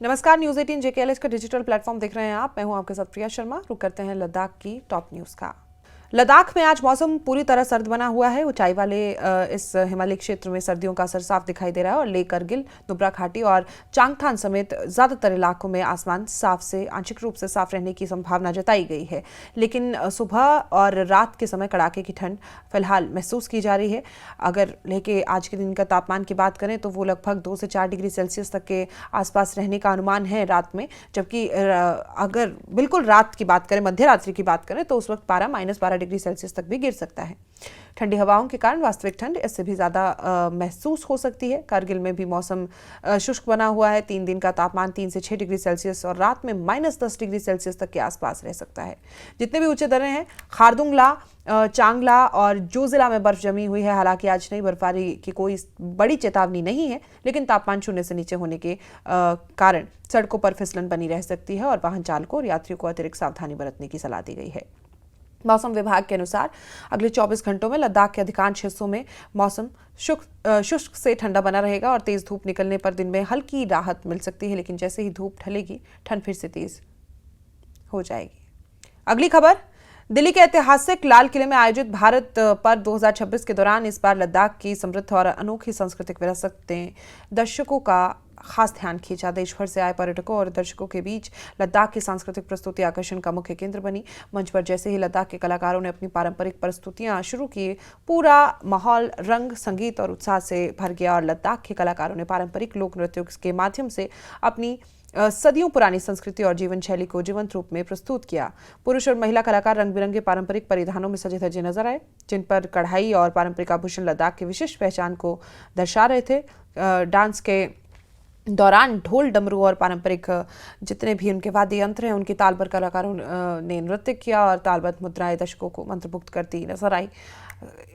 नमस्कार, न्यूज 18 जेकेएलएस का digital platform देख रहे हैं आप। मैं हूं आपके साथ प्रिया शर्मा। रुक करते हैं लद्दाख की टॉप न्यूज का। लद्दाख में आज मौसम पूरी तरह सर्द बना हुआ है। ऊंचाई वाले इस हिमालयी क्षेत्र में सर्दियों का असर साफ दिखाई दे रहा है और लेह, करगिल, नुब्रा घाटी और चांगथान समेत ज्यादातर इलाकों में आसमान साफ से आंशिक रूप से साफ रहने की संभावना जताई गई है। लेकिन सुबह और रात के समय कड़ाके की ठंड फिलहाल महसूस की जा रही है। अगर लेह के आज के दिन का तापमान की बात करें तो वो लगभग 2 से 4 डिग्री सेल्सियस तक के आसपास रहने का अनुमान है रात में। जबकि अगर बिल्कुल रात की बात करें, मध्य रात्रि की बात करें, तो उस वक्त पारा -12 डिग्री सेल्सियस तक भी गिर सकता है। ठंडी हवाओं के कारण वास्तविक ठंड इससे भी ज्यादा महसूस हो सकती है। कारगिल में भी मौसम शुष्क बना हुआ है। 3 दिन का तापमान 3 से 6 डिग्री सेल्सियस और रात में -10 डिग्री सेल्सियस तक के आसपास रह सकता है। जितने भी ऊंचे दर्रे हैं, खारदुंगला, चांगला और जोजिला में बर्फ जमी हुई है। हालांकि आज नई बर्फबारी की कोई बड़ी चेतावनी नहीं है, लेकिन तापमान 0 से नीचे होने के कारण सड़कों पर फिसलन बनी रह सकती है और वाहन चालकों और यात्रियों को अतिरिक्त सावधानी बरतने की सलाह दी गई है। मौसम विभाग के अनुसार अगले 24 घंटों में लद्दाख के अधिकांश हिस्सों में मौसम शुष्क से ठंडा बना रहेगा और तेज धूप निकलने पर दिन में हल्की राहत मिल सकती है। लेकिन जैसे ही धूप ढलेगी, ठंड फिर से तेज हो जाएगी। अगली खबर, दिल्ली के ऐतिहासिक लाल किले में आयोजित भारत पर्व 2026 के दौरान इस बार लद्दाख की समृद्ध और अनोखी सांस्कृतिक विरासत ने दर्शकों का खास ध्यान खींचा। देश भर से आए पर्यटकों और दर्शकों के बीच लद्दाख की सांस्कृतिक प्रस्तुति आकर्षण का मुख्य केंद्र बनी। मंच पर जैसे ही लद्दाख के कलाकारों ने अपनी पारंपरिक प्रस्तुतियां शुरू की, पूरा माहौल रंग, संगीत और उत्साह से भर गया और लद्दाख के कलाकारों ने पारंपरिक लोक नृत्यों के माध्यम से अपनी सदियों पुरानी संस्कृति और जीवन शैली को जीवंत रूप में प्रस्तुत किया। पुरुष और महिला कलाकार रंग बिरंगे पारंपरिक परिधानों में सजे धजे नजर आए, जिन पर कढ़ाई और पारंपरिक आभूषण लद्दाख की विशिष्ट पहचान को दर्शा रहे थे। डांस के दौरान ढोल, डमरू और पारंपरिक जितने भी उनके वाद्य यंत्र हैं, उनकी ताल पर कलाकारों ने नृत्य किया और तालबद्ध मुद्राएं दर्शकों को मंत्रमुग्ध करती नजर आई।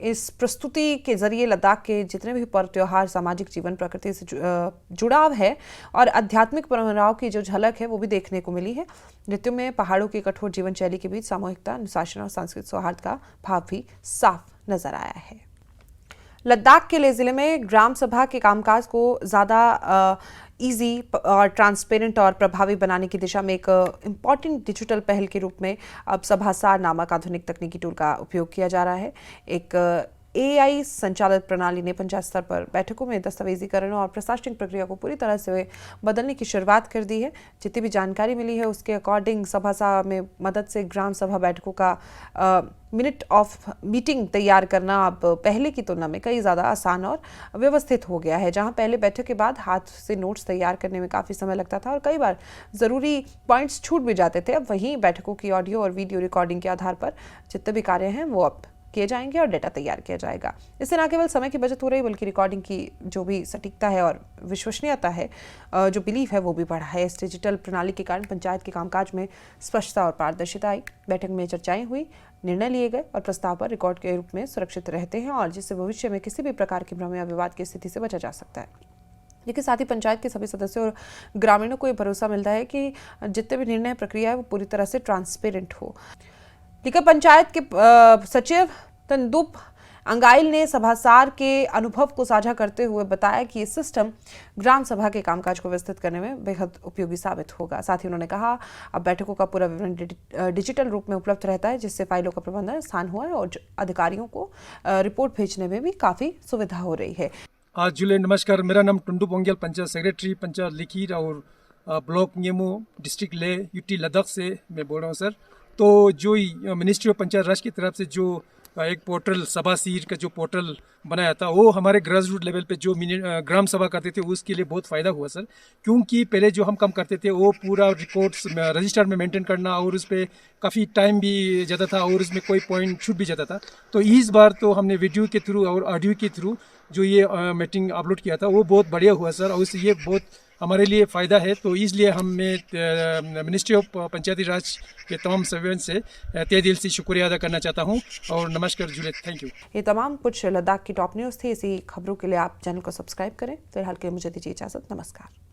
इस प्रस्तुति के जरिए लद्दाख के जितने भी पर्व, त्योहार, सामाजिक जीवन, प्रकृति से जुड़ाव है और आध्यात्मिक परंपराओं की जो झलक है वो भी देखने को मिली है। नृत्यों में पहाड़ों की कठोर जीवन शैली के बीच सामूहिकता, अनुशासन और सांस्कृतिक सौहार्द का भाव भी साफ नजर आया है। लद्दाख के लेह जिले में ग्राम सभा के कामकाज को ज़्यादा इजी और ट्रांसपेरेंट और प्रभावी बनाने की दिशा में एक इम्पॉर्टेंट डिजिटल पहल के रूप में अब सभासार नामक आधुनिक तकनीकी टूल का उपयोग किया जा रहा है। एक AI संचालित प्रणाली ने पंचायत स्तर पर बैठकों में दस्तावेजीकरण और प्रशासनिक प्रक्रिया को पूरी तरह से बदलने की शुरुआत कर दी है। जितनी भी जानकारी मिली है उसके अकॉर्डिंग सभासा में मदद से ग्राम सभा बैठकों का मिनट ऑफ मीटिंग तैयार करना अब पहले की तुलना में कई ज़्यादा आसान और व्यवस्थित हो गया है। जहां पहले बैठक के बाद हाथ से नोट्स तैयार करने में काफ़ी समय लगता था और कई बार ज़रूरी पॉइंट्स छूट भी जाते थे, अब वहीं बैठकों की ऑडियो और वीडियो रिकॉर्डिंग के आधार पर जितने भी कार्य हैं वो अब किए जाएंगे और डेटा तैयार किया जाएगा। इससे न केवल समय की बचत हो रही बल्कि रिकॉर्डिंग की जो भी सटीकता है और विश्वसनीयता है, जो बिलीफ है, वो भी बढ़ा है। इस डिजिटल प्रणाली के कारण पंचायत के कामकाज में स्पष्टता और पारदर्शिता आई। बैठक में चर्चाएं हुई, निर्णय लिए गए और प्रस्ताव पर रिकॉर्ड के रूप में सुरक्षित रहते हैं और जिससे भविष्य में किसी भी प्रकार की भ्रम या विवाद की स्थिति से बचा जा सकता है। इसके साथ ही पंचायत के सभी सदस्यों और ग्रामीणों को ये भरोसा मिलता है कि जितने भी निर्णय प्रक्रिया है वो पूरी तरह से ट्रांसपेरेंट हो। टीका पंचायत के सचिव तंदुप अंगाइल ने सभासार के अनुभव को साझा करते हुए बताया कि ये सिस्टम ग्राम सभा के कामकाज को विस्तृत करने में बेहद उपयोगी साबित होगा। साथ ही उन्होंने कहा, अब बैठकों का पूरा विवरण डिजिटल रूप में उपलब्ध रहता है, जिससे फाइलों का प्रबंधन आसान हुआ है और अधिकारियों को रिपोर्ट भेजने में भी काफ़ी सुविधा हो रही है। आज जुले नमस्कार, मेरा नाम टुंडू पोंगेल, पंचायत सेक्रेटरी, पंचायत लिखीर और block Nyemu, district Leh, UT Ladakh से मैं बोल रहा हूँ सर। तो जो मिनिस्ट्री ऑफ पंचायत राज की तरफ से जो एक पोर्टल सभासीर का जो पोर्टल बनाया था, वो हमारे ग्रास रूट लेवल पे जो ग्राम सभा करते थे उसके लिए बहुत फ़ायदा हुआ सर। क्योंकि पहले जो हम काम करते थे वो पूरा रिकॉर्ड्स रजिस्टर में मेंटेन करना और उस पर काफ़ी टाइम भी जाता था और उसमें कोई पॉइंट छूट भी जाता था। तो इस बार तो हमने वीडियो के थ्रू और ऑडियो के थ्रू जो ये मीटिंग अपलोड किया था वो बहुत बढ़िया हुआ सर और उससे ये बहुत हमारे लिए फ़ायदा है। तो इसलिए हमें मिनिस्ट्री ऑफ पंचायती राज के तमाम सभ्यों से तहे दिल से शुक्रिया अदा करना चाहता हूं और नमस्कार जुले, थैंक यू। ये तमाम कुछ लद्दाख की टॉप न्यूज़ थी। इसी खबरों के लिए आप चैनल को सब्सक्राइब करें। फिलहाल के लिए मुझे दीजिए इजाज़त, नमस्कार।